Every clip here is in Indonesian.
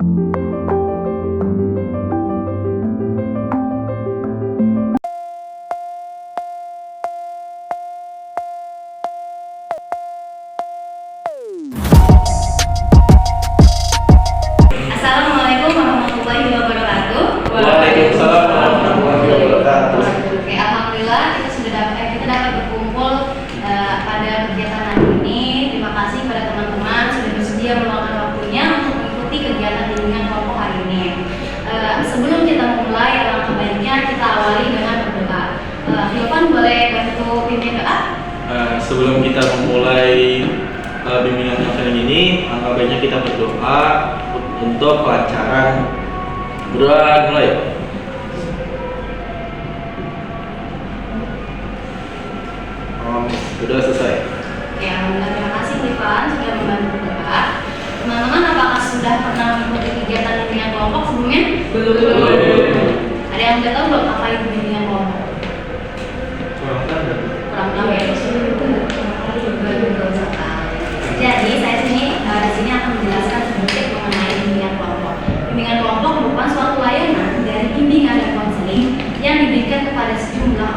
Assalamualaikum warahmatullahi wabarakatuh. Waalaikumsalam warahmatullahi wabarakatuh. Oke, alhamdulillah kita dapat berkumpul pada kegiatan hari ini. Terima kasih pada teman-teman sudah bersedia meluangkan waktunya untuk mengikuti kegiatan bimbingan kelompok hari ini. Sebelum kita mulai, alangkah baiknya kita awali dengan berdoa. Hilvan boleh bantu pimpin doa? Sebelum kita memulai bimbingan konseling ini, alangkah baiknya kita berdoa untuk kelancaran. Berdoa mulai. Sudah selesai. Oke, alhamdulillah, terima kasih Hilvan sudah membantu berdoa. Teman-teman, apakah sudah pernah mengikuti kegiatan bimbingan kelompok sebelumnya? Belum. Ada yang nggak tahu belum apa itu bimbingan kelompok? Kurang tahu ya. Jadi saya di sini akan menjelaskan sedikit mengenai bimbingan kelompok. Bimbingan kelompok merupakan suatu layanan dari bimbingan dan konseling yang diberikan kepada sejumlah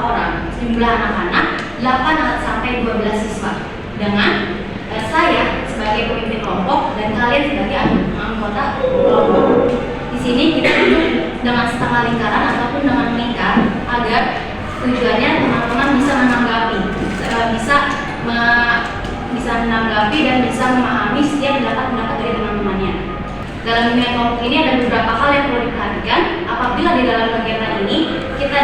anak-anak, 8 sampai 12 siswa. Dengan saya sebagai pemimpin kelompok dan kalian sebagai anggota kelompok. Di sini kita duduk dengan setengah lingkaran ataupun dengan lingkar agar tujuannya teman-teman bisa menanggapi, menanggapi dan bisa memahami setiap pendapat dari teman-temannya. Dalam bimbingan kelompok ini ada beberapa hal yang perlu diperhatikan. Apabila di dalam kegiatan ini kita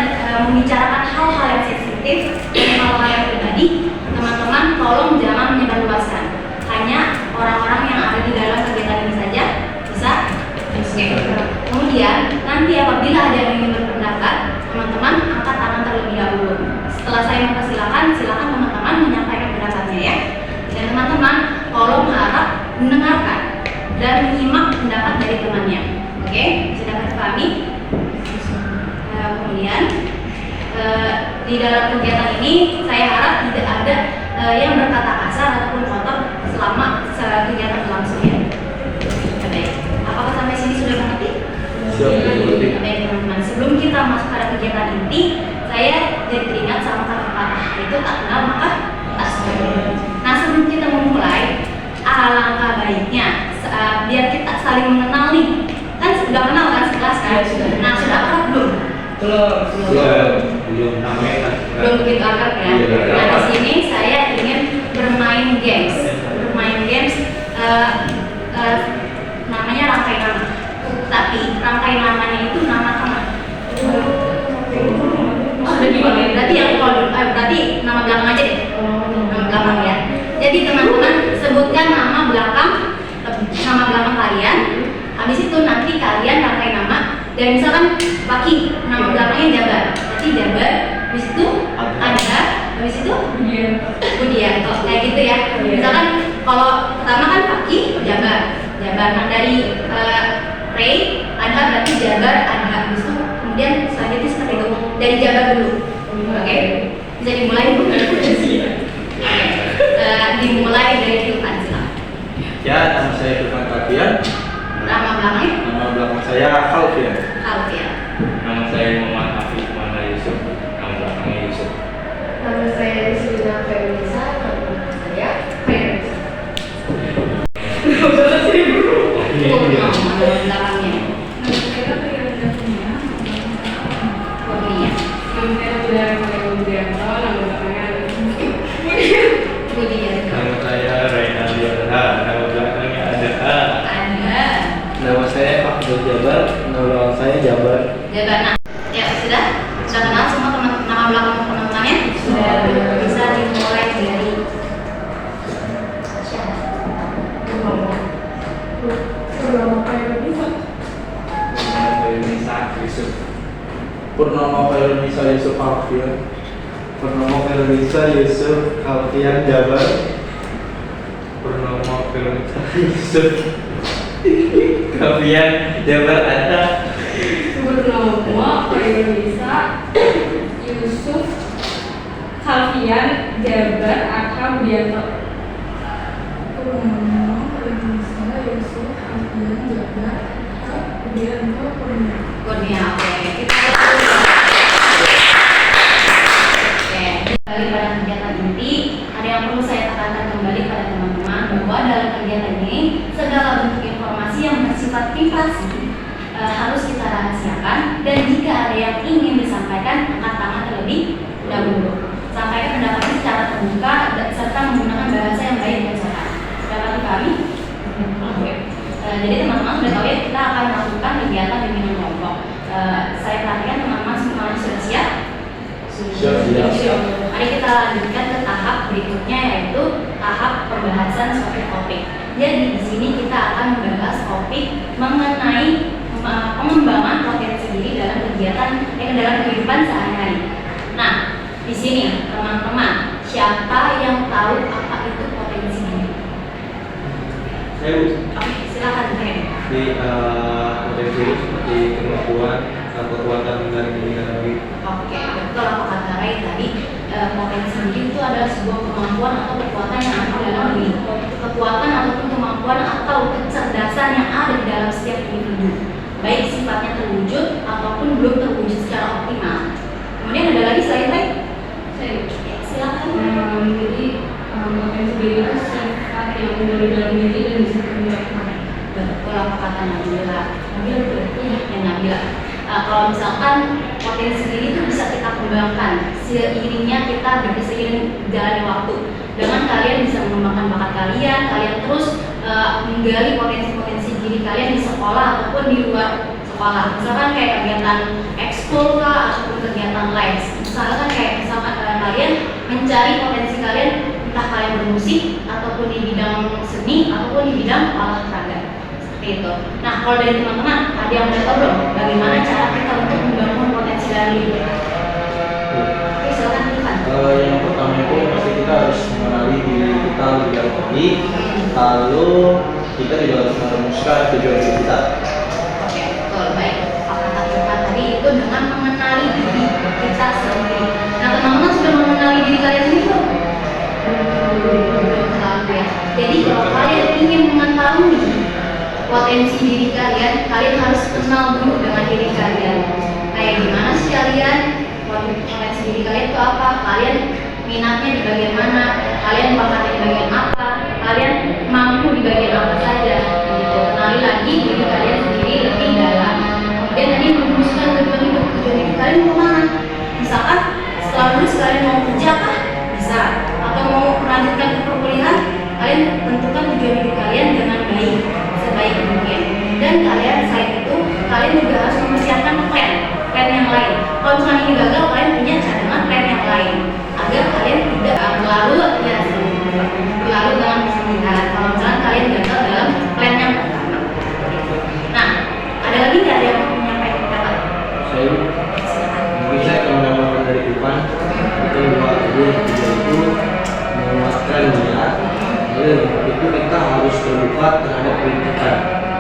membicarakan hal-hal yang sensitif dan hal-hal yang pribadi, teman-teman tolong jangan menyebarluaskan. Hanya orang-orang yang ada di dalam kegiatan ini saja bisa. Kemudian nanti apabila ada yang ingin berpendapat, teman-teman angkat tangan terlebih dahulu. Setelah saya mempersilakan, silakan teman-teman menyampaikan pendapatnya ya. Dan teman-teman tolong harap mendengarkan dan menyimak pendapat dari temannya. Oke, bisa dapat dipahami? Kemudian di dalam kegiatan ini saya harap tidak ada yang berkata kasar ataupun kotor selama kegiatan berlangsung ya. Baik, apakah sampai sini sudah mengerti? Siap. Baik teman-teman, sebelum kita masuk pada kegiatan inti, saya jadi teringat sama kata-kata itu tak kenal maka tak sayang. Nah, sebelum kita memulai, alangkah baiknya biar kita saling mengenal nih. Kan sudah kenal kan sekelas kan? Nah, sudah akrab belum? Belum namanya. Belum begitu akrab ya. Nah, di sini saya ingin bermain games. Namanya rangkai nama. Tapi rangkai namanya itu nama teman. Berarti nama belakang aja deh. Nama belakang ya. Jadi teman-teman sebutkan nama belakang kalian. Habis itu nanti kalian rangkai nama. Dan misalkan Paki, nama belakangnya Jabar. Berarti Jabar. Habis itu ada. Habis itu Budianto. Kayak gitu ya. Misalkan kalau pertama kan Paki, Jabar. Nah dari Ray ada berarti Jabar ada. Habis itu kemudian selanjutnya seperti itu dari Jabar dulu. Oke, bisa dimulai Bu. Dimulai dari Hilvan silakan. Ya, nama saya Hilvan Kafian. Nama belakangnya? Nama belakang saya Alfian. Alfian. Nama saya Muhammad Afif Mana Yusuf. Nama belakangnya Yusuf. Nama saya Rizlina Feruza, nama belakang saya Feruza. Nama belakangnya. Nama saya Raihan Liana. Nama belakangnya ada A. Nama saya Abdul Jabar, nama belakang saya Jabar. Jabar. Nah, ya sudah kenal semua nama belakang teman-temannya? Sudah. Bisa dimulai dari Purnomo Khairunisa Yusuf Alfian. Purnomo Feruza Yusuf Alfian Jabar. Purnomo Khairunisa Yusuf Alfian Jabar ada. Purnomo Feruza Yusuf Alfian Jabar Aka Budianto. Purnomo Feruza Yusuf Alfian Jabar Kurnia, oke. Kita kembali pada kegiatan inti, ada yang perlu saya tekankan kembali pada teman-teman bahwa dalam kegiatan ini segala bentuk informasi yang bersifat privasi harus kita rahasiakan, dan jika ada yang ingin disampaikan angkat tangan terlebih dahulu. Sampaikan pendapatnya secara terbuka serta menggunakan bahasa yang baik dan sopan. Dapat dipahami? Oke. Jadi teman-teman sudah tahu ya, kita akan melakukan kegiatan bimbingan kelompok. Saya perhatikan teman-teman semuanya sudah siap? Siap. Mari kita lanjutkan ke tahap berikutnya, yaitu tahap pembahasan suatu topik. Jadi di sini kita akan membahas topik mengenai pengembangan potensi diri dalam kegiatan dalam kehidupan sehari-hari. Nah, di sini teman-teman, siapa yang tahu apa itu potensi diri? Saya Oke, silakan Ren. di potensi seperti kemampuan atau kekuatan dari diri sendiri. Oke, betul apa kata Ray tadi, potensi diri itu adalah sebuah kemampuan atau kekuatan yang ada dalam diri. Kekuatan ataupun kemampuan atau kecerdasan yang ada di dalam setiap individu, baik sifatnya terwujud ataupun belum terwujud secara optimal. Kemudian ada lagi selain Ray? Ya, silakan. Jadi potensi diri itu sifat yang dari dalam diri dan bisa dikembangkan. Betul apa kata Nabila? Nabila betul? Ya Nabila. Kalau misalkan potensi diri itu bisa kita kembangkan seiringnya kita seiring jalannya waktu. Dengan kalian bisa mengembangkan bakat kalian terus menggali potensi-potensi diri kalian di sekolah ataupun di luar sekolah. Misalkan kayak kegiatan ekskul kah ataupun kegiatan les. Misalkan kayak kalian mencari potensi kalian, entah kalian bermusik ataupun di bidang seni ataupun di bidang olahraga. Itu. Nah, kalau dari teman-teman ada yang udah tahu belum bagaimana cara kita untuk membangun potensi dalam diri? Oke, silakan Ivan. Yang pertama itu pasti kita harus mengenali diri kita lebih dalam lagi, lalu kita juga harus merumuskan tujuan hidup kita. Oke, betul, baik. Apa kata tadi itu dengan mengenali diri kita sendiri. Nah, teman-teman sudah mengenali diri kalian sendiri belum? Belum terlalu ya. Jadi kalau kalian ingin mengetahui potensi diri kalian, kalian harus kenal dulu dengan diri kalian. Kayak gimana sih kalian? Potensi diri kalian itu apa? Kalian minatnya di bagian mana? Kalian bakatnya di bagian apa? Kalian mampu di bagian apa saja? Gitu. Kenali lagi diri kalian sendiri lebih dalam. Kemudian tadi merumuskan tujuan hidup kalian mau kemana? Misalkan setelah lulus kalian mau kerja kah? Bisa. Atau mau melanjutkan ke perkuliahan? Kalian tentukan tujuan hidup kalian dengan baik, sebaik mungkin. Dan kalian selain itu, kalian juga harus mempersiapkan plan yang lain. Kalau misalnya ini gagal, kalian punya cadangan plan yang lain agar kalian tidak berlalu dengan kesedihan. Kalau misalnya kalian gagal dalam plan yang pertama. Nah, ada lagi nggak yang menyampaikan pendapat? Mungkin saya akan menambahkan dari Ivan itu bahwa itu menguatkan niat. Itu kita harus terbuka terhadap kritikan.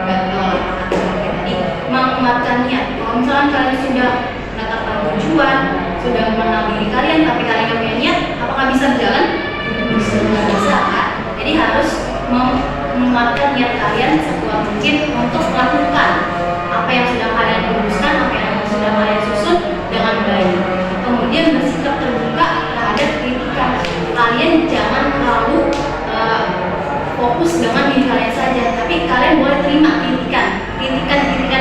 Betul, tadi menguatkan niat. Kalau misalnya kalian sudah menetapkan tujuan, sudah mengenal diri kalian, tapi kalian nggak punya niat, apakah bisa berjalan? Bisa kan? Jadi harus menguatkan niat kalian sekuat mungkin untuk melakukan apa yang sudah kalian rumuskan, apa yang sudah kalian susun dengan baik. Kemudian bersikap terbuka terhadap kritikan. Kalian jangan terlalu fokus dengan diri kalian saja, tapi kalian boleh terima kritikan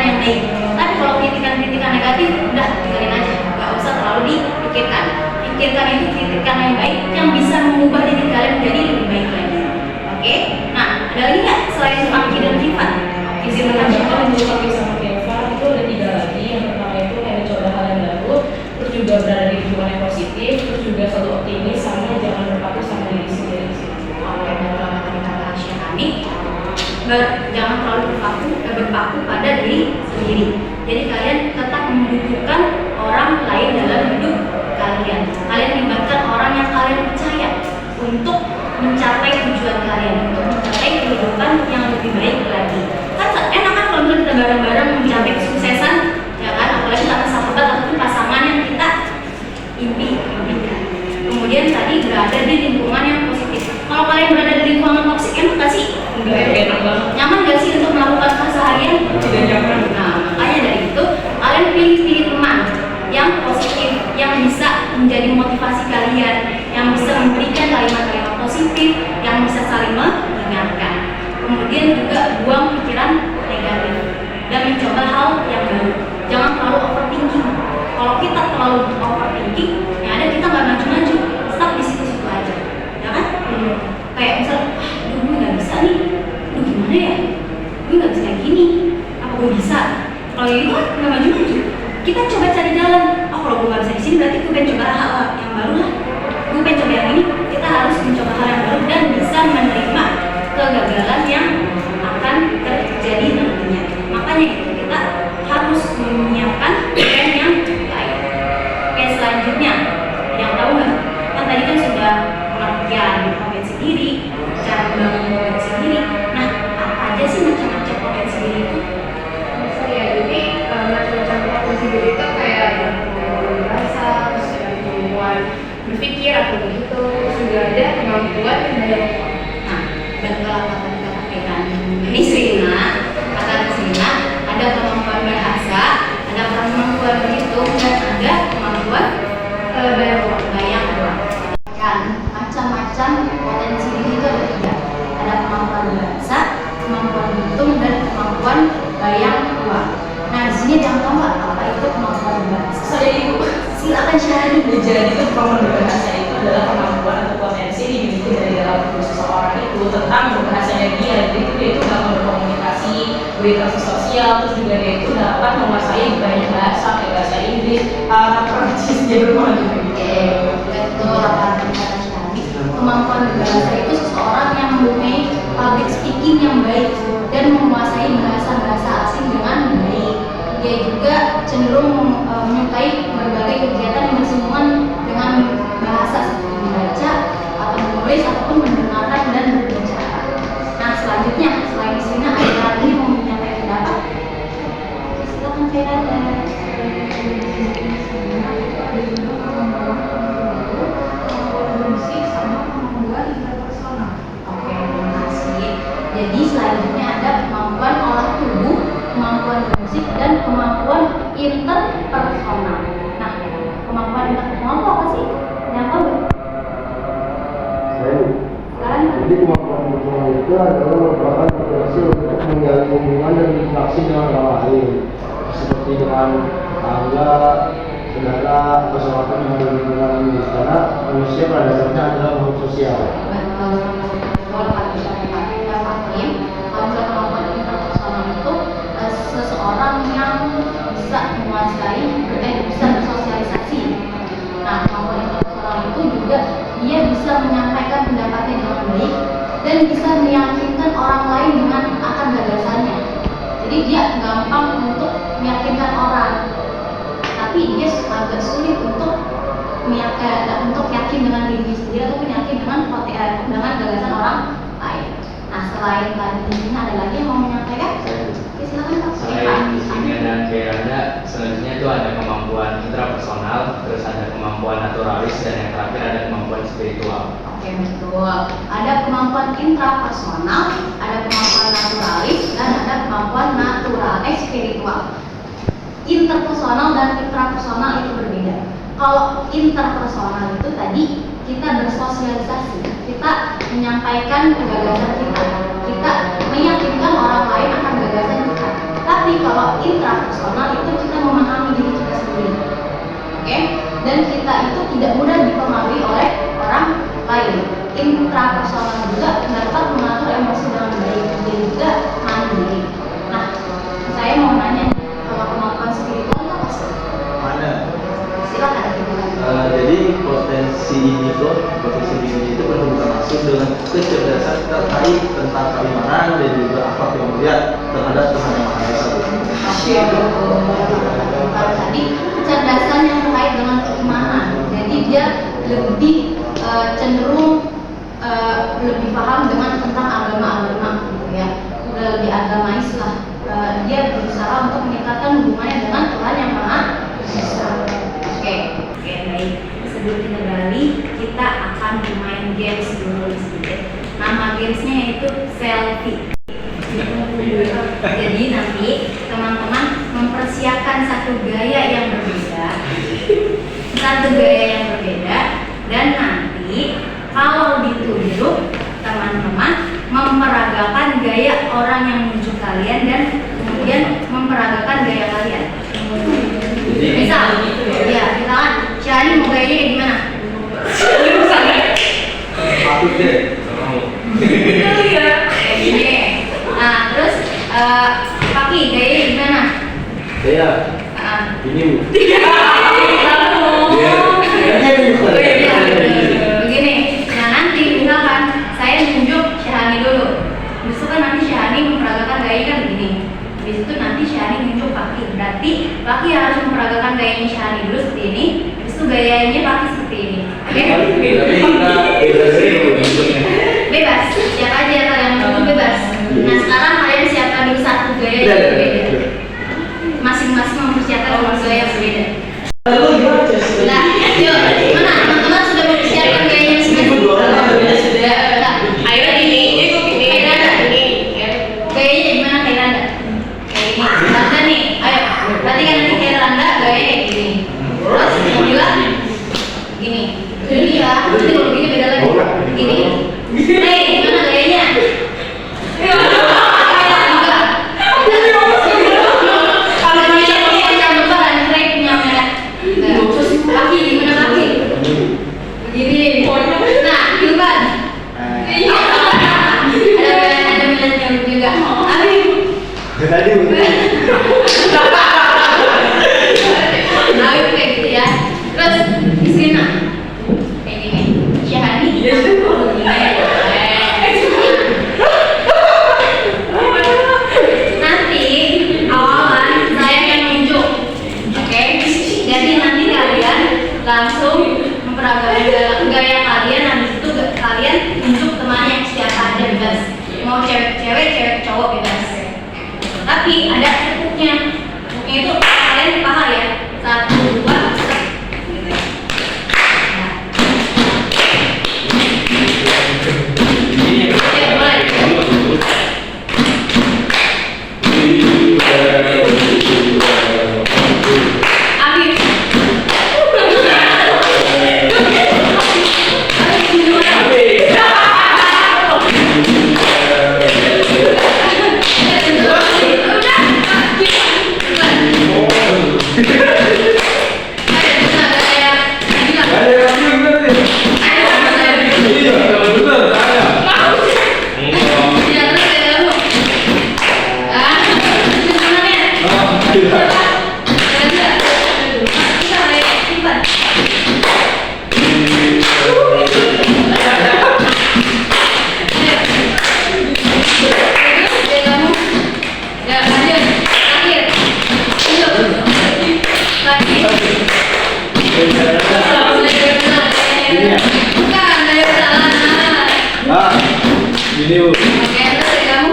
yang baik. Tapi kalau kritikan negatif, udah tinggalin aja, nggak usah terlalu dipikirkan. Pikirkan itu kritikan yang baik yang bisa mengubah diri kalian menjadi lebih baik lagi. Oke? Nah, ada lagi nggak selain Fakih dan Rifat? Izin menambahkan untuk Fakih sama Keva itu ada 3 lagi. Yang pertama itu kayak mencoba hal yang baru, terus juga berada di lingkungan yang positif, terus juga selalu optimis, sama jangan berpaku sama diri sendiri. Jangan terlalu berpaku pada diri sendiri. Jadi kalian tetap membutuhkan orang lain dalam hidup kalian. Kalian libatkan orang yang kalian percaya untuk mencapai tujuan kalian, untuk mencapai kehidupan yang lebih baik lagi. Kan enak kan kalau kita bareng-bareng mencapai kesuksesan, ya kan? Apalagi sama sahabat ataupun pasangan yang kita impikan. Kemudian tadi berada di lingkungan yang positif. Kalau kalian berada di lingkungan toksik, enak gak sih? Enggak enak banget. Nyaman gak sih untuk melakukan keseharian? Tidak nyaman. Nah, gue bisa. Kalau itu kan nggak maju-maju. Kita coba cari jalan. Oh kalau gue nggak bisa di sini berarti gue pengen coba hal yang baru lah. Gue pengen coba yang ini. Kita harus mencoba hal yang baru dan bisa menerima kegagalan yang akan terjadi nantinya. Makanya itu kita harus menyiapkan plan yang baik. Oke, selanjutnya yang tahu nggak? Kan tadi kan sudah pengertian potensi diri, cara membangun potensi diri. Nah, apa aja sih macam-macam potensi diri itu? Jadi macam-macam potensi diri itu kayak kemampuan bahasa, terus ada kemampuan berpikir atau begitu, terus juga ada kemampuan dalam. Nah, betul apa tadi katakan Miss Rina, kata Miss Rina, ada kemampuan bahasa, ada kemampuan berhitung, dan ada kemampuan bayang ruang. Kan macam-macam potensi diri itu ada 3. Ada kemampuan bahasa, kemampuan berhitung, dan kemampuan bayang ruang. Nah, di sini jangan tahu nggak apa itu kemampuan bahasa. Saya ibu. Silakan Syahrini. Jadi itu kemampuan berbahasa itu adalah kemampuan atau potensi yang dimiliki dari dalam tubuh seseorang itu tentang berbahasanya dia. Jadi dia itu dapat berkomunikasi, berinteraksi sosial, terus juga dia itu dapat menguasai banyak bahasa kayak bahasa Inggris, Arab, Prancis, Jerman juga gitu. Betul apa kata Syahrini. Kemampuan berbahasa itu seseorang yang mempunyai public speaking yang baik dan menguasai bahasa-bahasa asing dengan baik. Dia juga cenderung menyukai berbagai kegiatan yang bersinggungan dengan bahasa seperti membaca atau menulis ataupun mendengarkan dan berbicara. Nah, selanjutnya selain di sini ada lagi yang mau menyampaikan pendapat. Silakan Firanda. Oke, terima kasih. Jadi selanjutnya ada kemampuan olah tubuh, kemampuan bermusik, dan kemampuan interpersonal. Nah, kemampuan interpersonal itu apa sih? Yang tahu nggak? Sekarang Jadi kemampuan berhubungan itu adalah merupakan potensi untuk menjalin hubungan dan interaksi dengan orang lain, seperti dengan tetangga, saudara, atau seorang yang berhubungan ini. Karena manusia pada dasarnya adalah makhluk sosial. betul kalau kita makin kalau misalnya kemampuan interpersonal itu seseorang yang bisa menguasai bisa bersosialisasi. Nah, kemampuan interpersonal itu juga dia bisa menyampaikan pendapatnya dengan baik dan bisa meyakinkan orang lain dengan akan gagasannya. Jadi dia gampang untuk meyakinkan orang, tapi dia agak sulit untuk yakin dengan diri sendiri ataupun yakin dengan gagasan orang lain. Nah, selain tadi di sini ada lagi yang mau menyampaikan? Oke, silakan Pak. Selain di sini dan Firanda, selanjutnya itu ada kemampuan intrapersonal, terus ada kemampuan naturalis, dan yang terakhir ada kemampuan spiritual. Oke, betul. Ada kemampuan intrapersonal, ada kemampuan naturalis, dan ada kemampuan spiritual. Interpersonal dan intrapersonal itu berbeda. Kalau interpersonal itu tadi kita bersosialisasi, kita menyampaikan gagasan kita meyakinkan orang lain akan gagasan kita. Tapi kalau intrapersonal itu kita memahami diri kita sendiri, oke? Dan kita itu tidak mudah dipengaruhi oleh orang lain. Intrapersonal juga dapat mengatur emosi dengan baik dan juga mandiri. Nah, saya mau nanya, kalau kemampuan spiritual itu apa sih? Ada. Silakan. Jadi potensi diri itu berhubungan langsung dengan kecerdasan terkait tentang keimanan dan juga akhlak yang mulia terhadap Tuhan yang Maha Esa. Kalau tadi kecerdasan yang terkait dengan keimanan, jadi dia lebih cenderung lebih paham dengan tentang agama-agama, gitu ya, udah lebih agamais lah. Dia berusaha untuk meningkatkan hubungannya dengan Tuhan yang Maha Esa. Oke, baik. Sebelum kita balik, kita akan bermain games dulu sedikit. Nama gamesnya yaitu selfie. Jadi nanti teman-teman mempersiapkan satu gaya yang berbeda, dan nanti kalau ditunjuk teman-teman memperagakan gaya orang yang menunjuk kalian dan kemudian memperagakan gaya kalian. Misal, ya kita kan Syahrini mau gayanya kayak gimana? Aku deh. Kayak gini. Nah, terus Paki gayanya gimana? Saya Ah. ini Bu. Begini, nah nanti misalkan saya nunjuk Syahani dulu, justru kan nanti Syahani memperagakan gayanya kan begini. Di situ nanti Syahani nunjuk Paki, berarti Paki harus memperagakan gayanya Syahani dulu seperti ini, habis itu gayanya Paki seperti ini. Oke? Tapi kita bebas sih Bu bentuknya. Bebas, siapa aja kalian mau bebas. Nah sekarang kalian siapkan dulu satu gaya yang berbeda. Masing-masing mempersiapkan satu gaya yang berbeda. Nah, yuk, mana teman-teman sudah mempersiapkan gayanya masing-masing? Sudah. Ayo ini Kairanda. Gayanya gimana Kairanda? Kayak ini. Randa nih, ayo. Berarti kan nanti Kairanda gayanya kayak gini. Terus Nabila gini. Gini ya. Nanti kalau gini beda lagi. Gini. Hei, gimana gayanya? Laki gimana laki? Begini. Nah, Gilban. Ada minatnya juga. Arif. Tadi Arif kayak gitu ya. Terus Isrina kayak gini. Syahani. Nanti awalan saya akan nunjuk. Oke? Jadi nanti kalian langsung memperagakan gaya kalian, habis itu kalian tunjuk temannya siapa aja bebas. Mau cewek-cewek, cewek cowok bebas. Tapi ada tepuknya. Tepuknya itu kalian paham ya. 1, 2, ya, mulai. Afif. Ini Bu. Oke, terus dari kamu?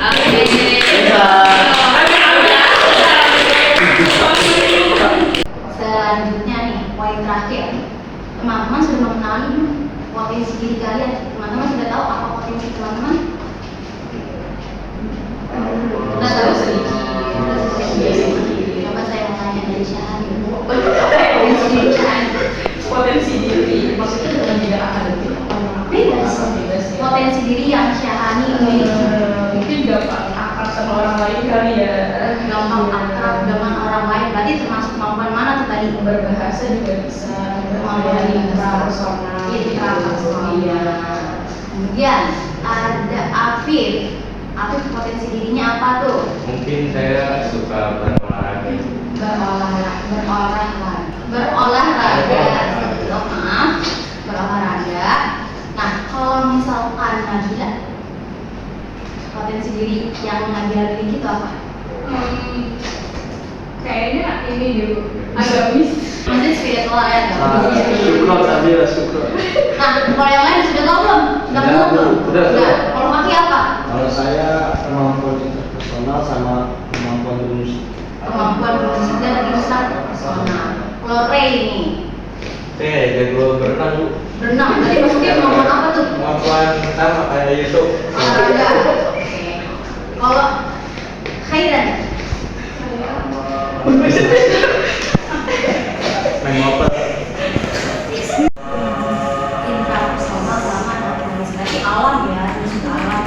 Oke. Selanjutnya nih, poin terakhir. Teman-teman sudah mengenali belum potensi diri kalian? Teman-teman sudah tahu apa potensi teman-teman? Sudah tahu sedikit. Coba saya mau tanya dari Syahani. Potensi diri Syahani. Potensi diri maksudnya dengan tidak akademik Bebas. Potensi diri yang Syahani miliki. mungkin gampang akrab sama orang lain kali ya, Gampang akrab dengan orang lain. Berarti termasuk kemampuan mana tuh tadi? berbahasa juga bisa, Kemampuan interpersonal interpersonal. iya. Kemudian ada Afif. Afif potensi dirinya apa tuh? Mungkin saya suka berolahraga. Berolahraga. Oh, maaf. Berolahraga. Nah, kalau misalkan Nabila, potensi diri yang Nabila miliki itu apa? Kayaknya ini dulu agamis. Maksudnya spiritual ya? Syukur tadi ya syukur. Nah, kalau yang lain sudah tahu belum? Sudah Sudah, tahu belum? sudah. Kalau Maki apa? Kalau saya kemampuan interpersonal sama kemampuan bermusik. Kemampuan bermusik dan interpersonal. Kalau Ray ini Jago berenang Bu. berenang. Tadi maksudnya kemampuan apa tuh? Kemampuan sama kayak Yusuf. Olahraga. Oke. Kalau Khairan, Main moped. intrapersonal sama berarti alam ya, musik alam.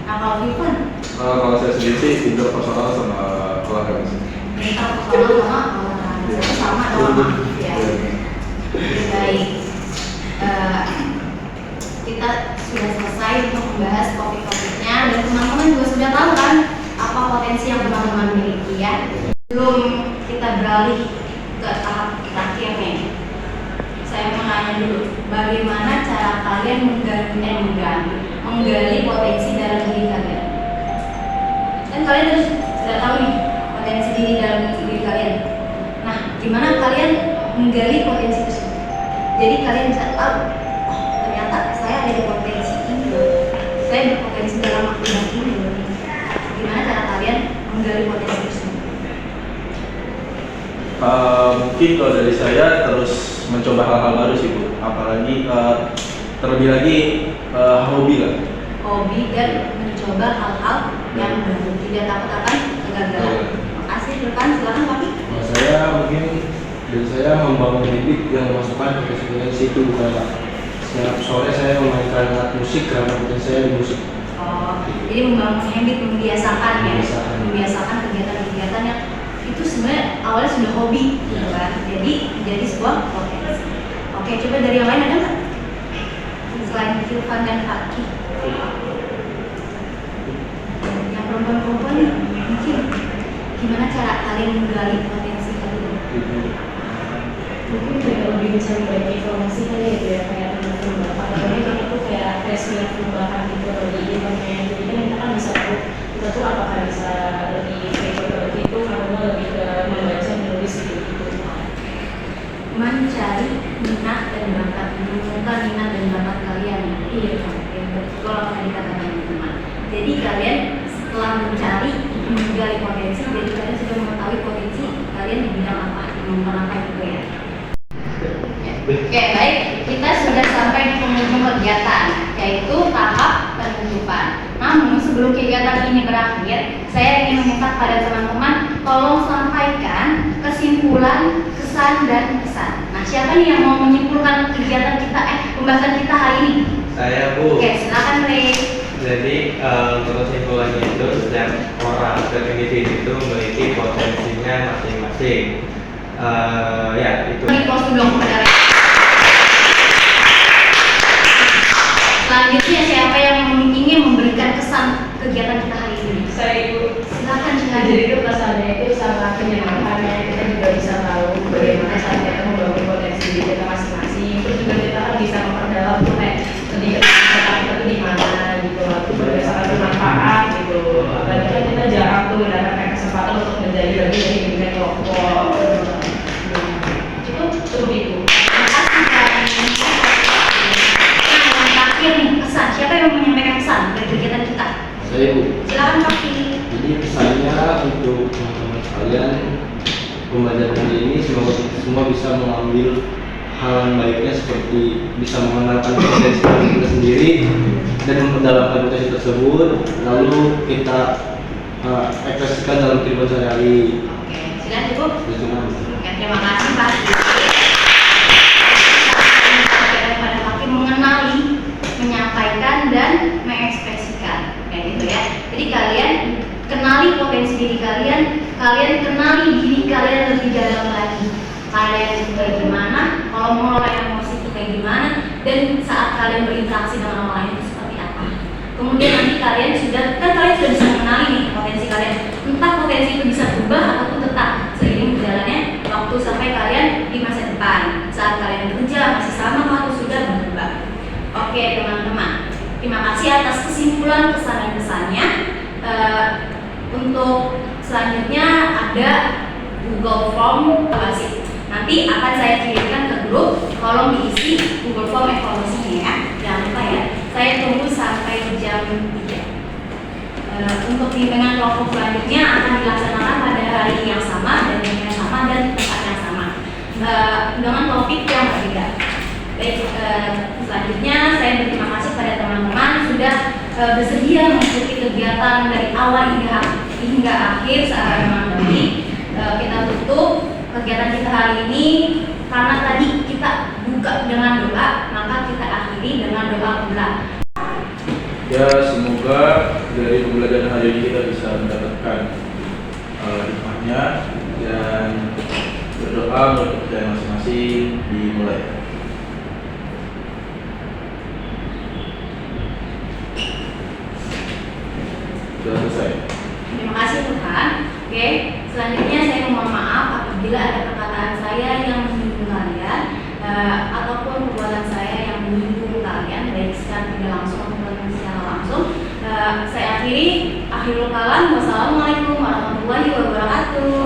Nah kalau Ivan, Kalau saya sendiri sih interpersonal sama olahraga sih. intrapersonal sama olahraga sama dong ya. Baik. Kita sudah selesai untuk membahas topik-topiknya dan teman-teman juga sudah tahu kan apa apa potensi yang teman-teman miliki ya. Sebelum kita beralih ke tahap terakhirnya, saya mau nanya dulu, bagaimana cara kalian menggali potensi dalam diri kalian? Kan kalian harus sudah tahu nih potensi diri dalam diri kalian. Nah, gimana kalian menggali potensi tersebut? Jadi kalian bisa tahu, oh ternyata saya ada di potensi ini loh. Saya berpotensi dalam bidang ini loh. Gimana cara kalian menggali potensi tersebut? Mungkin kalau dari saya terus mencoba hal-hal baru sih Bu, apalagi terlebih lagi hobi lah. Hobi dan mencoba hal-hal yang baru, tidak takut akan kegagalan. Makasih, silakan Pak. Nah, saya mungkin dari saya membangun habit yang memasukkan potensi itu bukan Pak. Setiap sore saya memainkan alat musik karena potensi saya di musik. Oh, jadi membangun habit, membiasakan ya, Membiasakan. membiasakan kegiatan-kegiatan yang itu sebenarnya awalnya sudah hobi, gitu kan? Jadi menjadi sebuah potensi. Oke, coba dari yang lain ada nggak? Selain Irfan dan Fakih, yang perempuan-perempuan nih, mungkin gimana cara kalian menggali potensi kalian? Mungkin kayak lebih bisa berbagi informasi kali ya, kayak tentang perubahan. Apalagi kan itu kayak tes perubahan gitu di internet. Jadi kan kita kan bisa tahu kita tuh apakah bisa lebih kayak itu karena lebih ke membaca menulis gitu. Mencari minat dan bakat, menemukan minat dan bakat kalian. Iya, yang betul apa yang dikatakan teman-teman. Jadi kalian setelah mencari, menggali potensi, jadi kalian sudah mengetahui potensi kalian di bidang apa, kemampuan apa gitu ya. Oke, baik. Kita sudah sampai di penghujung kegiatan, yaitu tahap penutupan. Namun sebelum kegiatan ini berakhir, saya ingin meminta pada teman-teman tolong sampaikan kesimpulan, kesan dan pesan. Nah, siapa nih yang mau menyimpulkan kegiatan kita, pembahasan kita hari ini? Saya Bu. Oke, silakan Ray. Jadi untuk kesimpulannya itu setiap orang, setiap individu itu memiliki potensinya masing-masing. Ya itu. Di close dulu kepada Ray. Selanjutnya siapa yang ingin memberikan kesan kegiatan kita hari ini? Saya itu Silakan. jadi itu kesannya itu sangat menyenangkan, kita juga bisa tahu bagaimana saat kita membangun potensi diri kita masing-masing. Terus juga kita kan bisa memperdalam tuh kayak pendidikan kita tuh di mana gitu, terus berdasarkan bermanfaat gitu. Apalagi kan kita jarang tuh mendapatkan kesempatan untuk menjadi bagian dari pendidikan kelompok. Cukup itu. Pesan, siapa yang menyampaikan pesan dari kegiatan kita? Saya Bu. Silakan Pak. Jadi pesannya untuk teman-teman sekalian, pembelajaran hari ini semoga kita semua bisa mengambil hal yang baiknya seperti bisa mengenalkan potensi diri kita sendiri dan memperdalamkan potensi tersebut, lalu kita ekspresikan dalam kehidupan sehari-hari. Oke, silakan cukup. Terima Oke, terima kasih Pak. Pada Hakim mengenali, menyampaikan dan mengekspresikan, kayak gitu ya. Jadi kalian kenali potensi diri kalian, kalian kenali diri kalian lebih dalam lagi. Kalian itu kayak gimana, kalau mengelola emosi itu kayak gimana, dan saat kalian berinteraksi dengan orang lain itu seperti apa. Kemudian nanti kalian sudah bisa mengenali nih potensi kalian. Entah potensi itu bisa berubah ataupun tetap seiring berjalannya waktu sampai kalian di masa depan. Saat kalian bekerja masih sama atau sudah berubah. Oke teman-teman, terima kasih atas kesimpulan kesan dan pesannya. Untuk selanjutnya ada Google Form evaluasi. Nanti akan saya kirimkan ke grup, tolong diisi Google Form evaluasinya ya. Jangan lupa ya. Saya tunggu sampai jam 3. Untuk bimbingan kelompok selanjutnya akan dilaksanakan pada hari yang sama dan jam yang sama dan tempat yang sama dengan topik yang berbeda. Baik, selanjutnya saya berterima kasih pada teman-teman sudah bersedia mengikuti kegiatan dari awal hingga akhir saat menghadapi. Kita tutup kegiatan kita hari ini karena tadi kita buka dengan doa, maka kita akhiri dengan doa pula. Ya semoga dari pembelajaran hari ini kita bisa mendapatkan hikmahnya dan berdoa menurut kepercayaan masing-masing dimulai. Sudah selesai. Terima kasih. Tuhan. Oke, selanjutnya saya mohon maaf apabila ada perkataan saya yang menyinggung kalian ataupun perbuatan saya yang menyinggung kalian baik secara tidak langsung ataupun secara langsung. Saya akhiri, akhirul kalam. Wassalamualaikum warahmatullahi wabarakatuh.